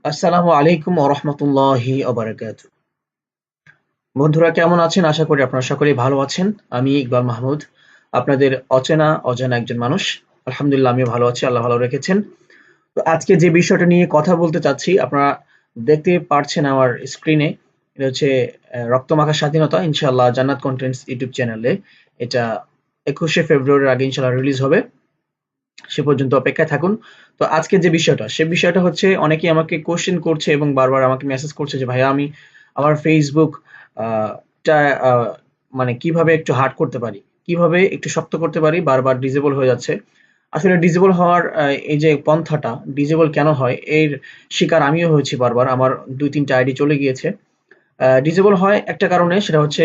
আসসালামু আলাইকুম ওয়া রাহমাতুল্লাহি ওয়া বারাকাতুহু। বন্ধুরা কেমন আছেন? আশা করি আপনারা সকলেই ভালো আছেন। আমি ইকবাল মাহমুদ, আপনাদের অজানা একজন মানুষ। আলহামদুলিল্লাহ আমিও ভালো আছি। আল্লাহ ভালো রেখেছেন। তো আজকে যে বিষয়টা নিয়ে কথা বলতে চাচ্ছি, আপনারা দেখতে পারছেন আমার স্ক্রিনে। এটা হচ্ছে রক্তমাখা স্বাধীনতা, ইনশাআল্লাহ জান্নাত কন্টেন্টস ইউটিউব চ্যানেলে। এটা ২১শে ফেব্রুয়ারির আগে ইনশাআল্লাহ রিলিজ হবে। সে পর্যন্ত অপেক্ষায় থাকুন। তো আজকে যে বিষয়টা, সে বিষয়টা হচ্ছে অনেকেই আমাকে কোয়েশ্চেন করছে এবং বারবার আমাকে মেসেজ করছে যে ভাইয়া আমি আমার Facebook টা মানে কিভাবে একটু হার্ড করতে পারি? কিভাবে একটু শক্ত করতে পারি? বারবার ডিসেবল হয়ে যাচ্ছে। আসলে ডিসেবল হওয়ার এই যে পন্থাটা, ডিসেবল কেন হয়? এর শিকার আমিও হয়েছি বারবার। আমার ২-৩ টা আইডি চলে গিয়েছে। ডিসেবল হয় একটা কারণে, সেটা হচ্ছে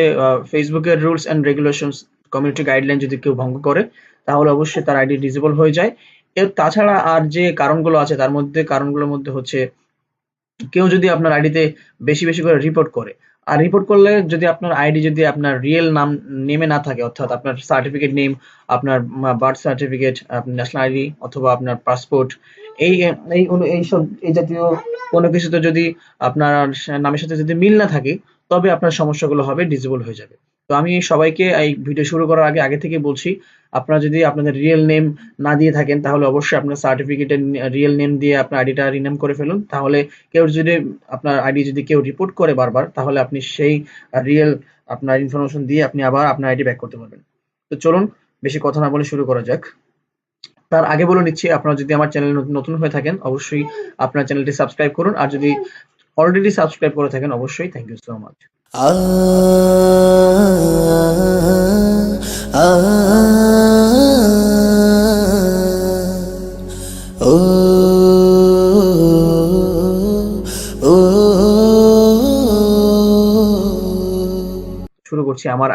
Facebook এর rules and regulations, community guideline যদি কেউ ভঙ্গ করে তাহলে অবশ্যই তার আইডি ডিসেবল হয়ে যায়। তাছাড়া আর যে কারণগুলো আছে তার মধ্যে কারণগুলোর মধ্যে হচ্ছে কেউ যদি আপনার আইডিতে বেশি করে রিপোর্ট করে, আর রিপোর্ট করলে যদি আপনার আইডি যদি আপনার রিয়েল নেমে না থাকে, অর্থাৎ আপনার সার্টিফিকেট নেম, আপনার বার্থ সার্টিফিকেট, আপনার ন্যাশনাল আইডি অথবা আপনার পাসপোর্ট, এই এইসব এই জাতীয় কোনো কিছুতে যদি আপনার নামের সাথে যদি মিল না থাকে, তবে আপনার সমস্যাগুলো হবে, ডিসেবল হয়ে যাবে। তো আমি সবাইকে এই ভিডিও শুরু করার আগে থেকে বলছি, আপনারা যদি আপনাদের রিয়েল নেম না দিয়ে থাকেন তাহলে অবশ্যই আপনার সার্টিফিকেটের রিয়েল নেম দিয়ে আপনার আইডিটা রিনেম করে ফেলুন। তাহলে কেউ যদি আপনার আইডি যদি কেউ রিপোর্ট করে বারবার, তাহলে আপনি সেই রিয়েল আপনার ইনফরমেশন দিয়ে আপনি আবার আপনার আইডি ব্যাক করতে পারবেন। তো চলুন বেশি কথা না বলে শুরু করা যাক। তার আগে বলে নিচ্ছি, আপনারা যদি আমার চ্যানেল নতুন হয়ে থাকেন অবশ্যই আপনার চ্যানেলটি সাবস্ক্রাইব করুন, আর যদি অলরেডি সাবস্ক্রাইব করে থাকেন অবশ্যই থ্যাংক ইউ সো মাচ। শুরু করছি আমার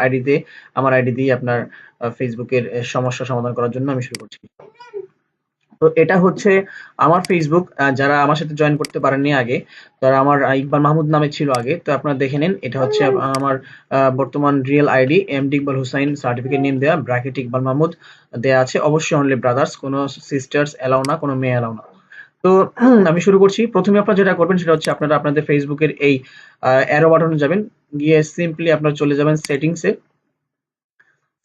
আইডি দিয়ে আপনার ফেসবুকের সমস্যা সমাধান করার জন্য আমি শুরু করছি। তো এটা হচ্ছে আমার ফেসবুক। যারা আমার সাথে জয়েন করতে পারেননি আগে, তারা আমার ইকবাল মাহমুদ নামে ছিল আগে, তো আপনারা দেখে নিন। এটা হচ্ছে আমার বর্তমান real ID, MD Iqbal Hussain, certificate name দেয়া, ব্র্যাকেট ইকবাল মাহমুদ দেয়া আছে। অবশ্যই অনলি ব্রাদার্স, কোনো সিস্টার্স এলাও না, কোনো মেয়ে এলাও না। তো আমি শুরু করছি। প্রথমে আপনারা যেটা করবেন সেটা হচ্ছে আপনারা আপনাদের ফেসবুকের এই অ্যারো বাটনে যাবেন, গিয়ে সিম্পলি আপনারা চলে যাবেন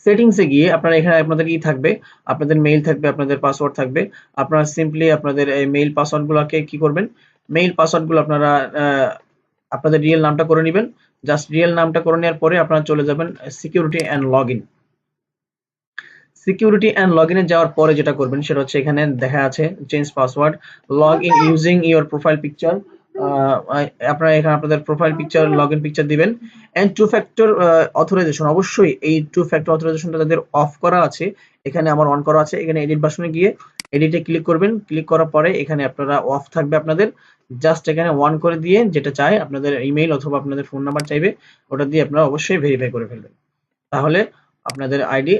সেটিংসে গিয়ে আপনারা এখানে আপনাদের কি থাকবে, আপনাদের মেইল থাকবে, আপনাদের পাসওয়ার্ড থাকবে। আপনারা সিম্পলি আপনাদের এই মেইল পাসওয়ার্ড গুলোকে কি করবেন, মেইল পাসওয়ার্ড গুলো আপনারা আপনাদের রিয়েল নামটা করে নেবেন। জাস্ট রিয়েল নামটা করে নেওয়ার পরে আপনারা চলে যাবেন security and login. Security and লগইনে যাওয়ার পরে যেটা করবেন সেটা হচ্ছে এখানে দেখা আছে change password, log in using your profile picture. আপনারা এখানে আপনাদের প্রোফাইল পিকচার, লগইন পিকচার দিবেন। এন্ড টু ফ্যাক্টর অথরাইজেশন, অবশ্যই এই টু ফ্যাক্টর অথরাইজেশনটা যাদের অফ করা আছে, এখানে আমার অন করা আছে। এখানে এডিট বাটনে গিয়ে এডিটে ক্লিক করবেন। ক্লিক করার পরে এখানে আপনারা অফ থাকবে আপনাদের, জাস্ট এখানে অন করে দিয়ে যেটা চাই আপনাদের ইমেইল অথবা আপনাদের ফোন নাম্বার চাইবে, ওটা দিয়ে আপনারা অবশ্যই ভেরিফাই করে ফেলবেন। তাহলে আপনাদের আইডি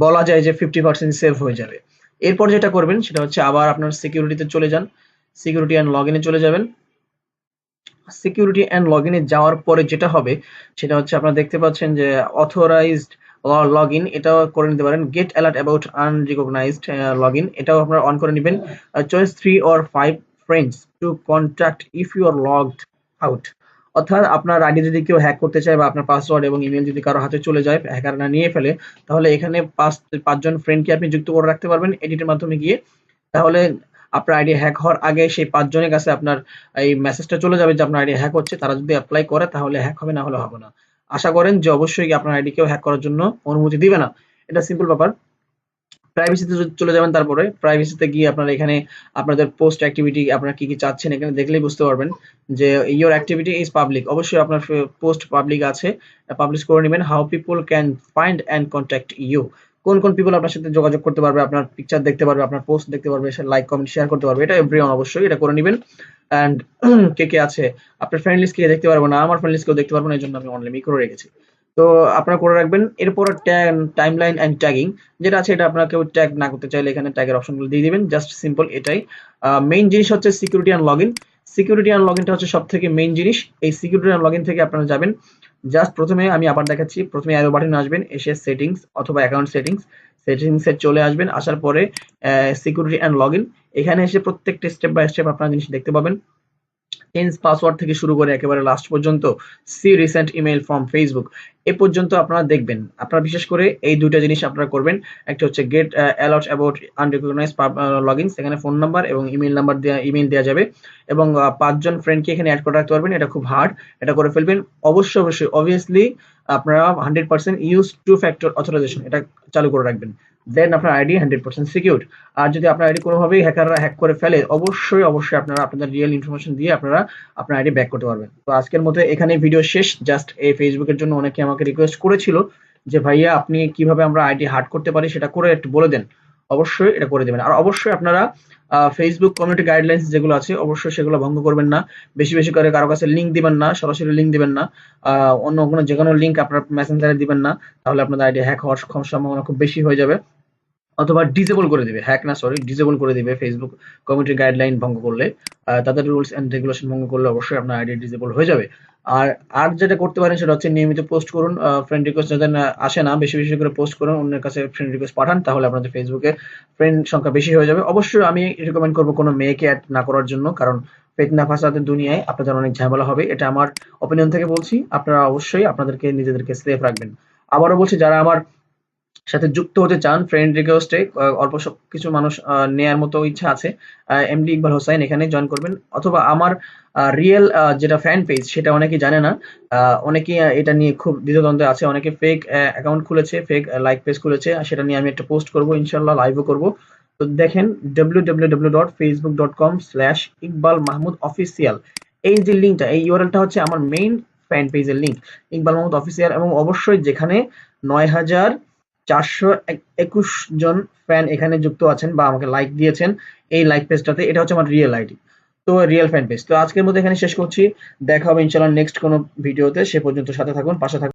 বলা যায় যে 50% সেভ হয়ে যাবে। এরপর যেটা করবেন সেটা হচ্ছে আবার আপনার সিকিউরিটিতে চলে যান, সিকিউরিটি অ্যান্ড লগইনে চলে যাবেন। সিকিউরিটি অ্যান্ড লগইনে যাওয়ার পরে যেটা হবে সেটা হচ্ছে আপনারা দেখতে পাচ্ছেন যে অথরাইজড লগইন, এটাও করে নিতে পারেন। Get alert about unrecognized login, এটাও আপনারা অন করে নেবেন। Choice 3 or 5 friends to contact if you are logged out, অর্থাৎ আপনার আইডি যদি কেউ হ্যাক করতে চায় বা আপনার পাসওয়ার্ড এবং ইমেল যদি কারো হাতে চলে যায়, হ্যাকাররা নিয়ে ফেলে, তাহলে এখানে 5জন ফ্রেন্ডকে আপনি যুক্ত করে রাখতে পারবেন এডিটের মাধ্যমে গিয়ে। তাহলে আপনার আইডি হ্যাক হওয়ার আগে সেই 5 জনের কাছে আপনার এই মেসেজটা চলে যাবে যে আপনার আইডি হ্যাক হচ্ছে। তারা যদি অ্যাপ্লাই করে তাহলে হ্যাক হবে, না হলে হবে না। আশা করেন যে অবশ্যই আপনার আইডি কেউ হ্যাক করার জন্য অনুমতি দিবে না। এটা সিম্পল ব্যাপার। প্রাইভেসিতে চলে যাবেন। তারপরে প্রাইভেসিতে গিয়ে আপনারা এখানে আপনাদের পোস্ট অ্যাক্টিভিটি আপনারা কি চাচ্ছেন এখানে দেখলেই বুঝতে পারবেন যে ইওর অ্যাক্টিভিটি ইজ পাবলিক, অবশ্যই আপনার পোস্ট পাবলিক আছে, পাবলিশ করে নেবেন। How people can find and contact you, কোন পিপল আপনার সাথে যোগাযোগ করতে পারবে, আপনার পিকচার দেখতে পারবে, আপনার পোস্ট দেখতে পারবে, লাইক কমেন্ট শেয়ার করতে পারবে, এটা এভরিওয়ান, অবশ্যই এটা করে নেবেন। অ্যান্ড কে আছে আপনার ফ্রেন্ড লিস্ট কে দেখতে পারবো না, আমার ফ্রেন্ড লিস্ট কেউ দেখতে পারবো না, এই জন্য আমি অনলাইন করে রেখেছি। তো আপনারা করে রাখবেন। এরপর টাইমলাইন অ্যান্ড ট্যাগিং যেটা আছে, এটা আপনারা কেউ ট্যাগ না করতে চাইলে এখানে ট্যাগের অপশনগুলো দিয়ে দিবেন। জাস্ট সিম্পল এটাই। মেইন জিনিস হচ্ছে security and login. Security and লগইনটা হচ্ছে সব থেকে মেইন জিনিস। এই সিকিউরিটি অ্যান্ড লগইন থেকে আপনারা যাবেন, জাস্ট প্রথমে আমি আবার দেখাচ্ছি, প্রথমে অ্যারো বাটনে আসবেন, এসে সেটিংস অথবা অ্যাকাউন্ট সেটিংস সেটিংসে চলে আসবেন, আসার পরে সিকিউরিটি অ্যান্ড লগইন, এখানে এসে প্রত্যেকটা স্টেপ বাই স্টেপ আপনারা জিনিস দেখতে পাবেন। চেঞ্জ পাসওয়ার্ড থেকে শুরু করে একেবারে লাস্ট পর্যন্ত see recent email from Facebook এ পর্যন্ত আপনারা দেখবেন। আপনারা বিশেষ করে এই দুইটা জিনিস আপনারা করবেন। একটা হচ্ছে গেট অ্যালার্ট অ্যাবাউট আনরিকগনাইজড লগইনস, এখানে ফোন নাম্বার এবং ইমেইল নাম্বার ইমেইল দেওয়া যাবে এবং 5 জন ফ্রেন্ডকে এখানে অ্যাড করে রাখতে পারবেন। এটা খুব হার্ড, এটা করে ফেলবেন। অবশ্যই অবভিয়াসলি আপনারা 100% ইউজ টু ফ্যাক্টর অথরাইজেশন এটা চালু করে রাখবেন, দেন আপনার আইডি 100% সিকিউর। আর যদি আপনার আইডি কোনোভাবেই হ্যাকাররা হ্যাক করে ফেলে, অবশ্যই আপনারা আপনাদের রিয়েল ইনফরমেশন দিয়ে আপনারা আপনার আইডি ব্যাক করতে পারবেন। তো আজকের মতো এখানে ভিডিও শেষ। জাস্ট এই ফেসবুকের জন্য অনেকে আমাকে রিকোয়েস্ট করেছিল যে ভাইয়া আপনি কিভাবে আমরা আইডি হার্ড করতে পারি সেটা করে একটু বলে দেন। অবশ্যই এটা করে দেবেন। আর অবশ্যই আপনারা ফেসবুক কমিউনিটি গাইডলাইন্স যেগুলো আছে অবশ্যই সেগুলো ভঙ্গ করবেন না। বেশি বেশি করে কারো কাছে লিঙ্ক দিবেন না, সরাসরি লিঙ্ক দিবেন না, অন্য কোনো যে কোনো লিঙ্ক আপনার মেসেঞ্জারে দিবেন না, তাহলে আপনাদের আইডি হ্যাক হওয়ার সম্ভাবনা খুব বেশি হয়ে যাবে। অথবা ডিসেবল করে দিবে, হ্যাক না সরি ডিসেবল করে দিবে ফেসবুক কমিউনিটি গাইডলাইন ভঙ্গ করলে, তাদের রুলস এন্ড রেগুলেশন ভঙ্গ করলে অবশ্যই আপনার আইডি ডিসেবল হয়ে যাবে। আর যেটা করতে পারেন সেটা হচ্ছে নিয়মিত পোস্ট করুন, ফ্রেন্ড রিকোয়েস্ট যাদের আসে না বেশি বেশি করে পোস্ট করুন, অন্যের কাছে ফ্রেন্ড রিকোয়েস্ট পাঠান, তাহলে আপনাদের ফেসবুকে ফ্রেন্ড সংখ্যা বেশি হয়ে যাবে। অবশ্যই আমি রিকমেন্ড করবো কোনো মেয়েকে অ্যাড না করার জন্য, কারণ ফিতনা ফাসাদের দুনিয়ায় আপনাদের অনেক ঝামেলা হবে। এটা আমার অপিনিয়ন থেকে বলছি, আপনারা অবশ্যই আপনাদেরকে নিজেদেরকে সেফ রাখবেন। আবারও বলছি, যারা আমার সাথে যুক্ত হতে চান ফ্রেন্ড রিকোয়েস্টে, অল্প সব কিছু মানুষ নেয়ার মতো ইচ্ছা আছে, এমডি ইকবাল হোসাইন এখানে জয়েন করবেন। অথবা আমার রিয়েল যেটা ফ্যান পেজ সেটা অনেকেই জানে না, অনেকেই এটা নিয়ে খুব দ্বিধাদ্বন্দ্বে আছে, অনেকে ফেক অ্যাকাউন্ট খুলেছে, ফেক লাইক পেজ খুলেছে, সেটা নিয়ে আমি একটা পোস্ট করবো, ইনশাল্লাহ লাইভও করবো। তো দেখেন www.facebook.com/ইকবাল মাহমুদ অফিসিয়াল, এই যে লিঙ্কটা, এই ইউআরএলটা হচ্ছে আমার মেইন ফ্যান পেজের লিঙ্ক, ইকবাল মাহমুদ অফিসিয়াল। এবং অবশ্যই যেখানে 9421 জন ফ্যান এখানে যুক্ত আছেন বা আমাকে লাইক দিয়েছেন এই লাইক পেজটাতে, এটা হচ্ছে আমার রিয়েল আইডি, তো রিয়েল ফ্যান পেজ। তো আজকের মধ্যে এখানে শেষ করছি, দেখা হবে ইনশাআল্লাহ নেক্সট কোনো ভিডিওতে। সে পর্যন্ত সাথে থাকুন, পাশে থাকুন।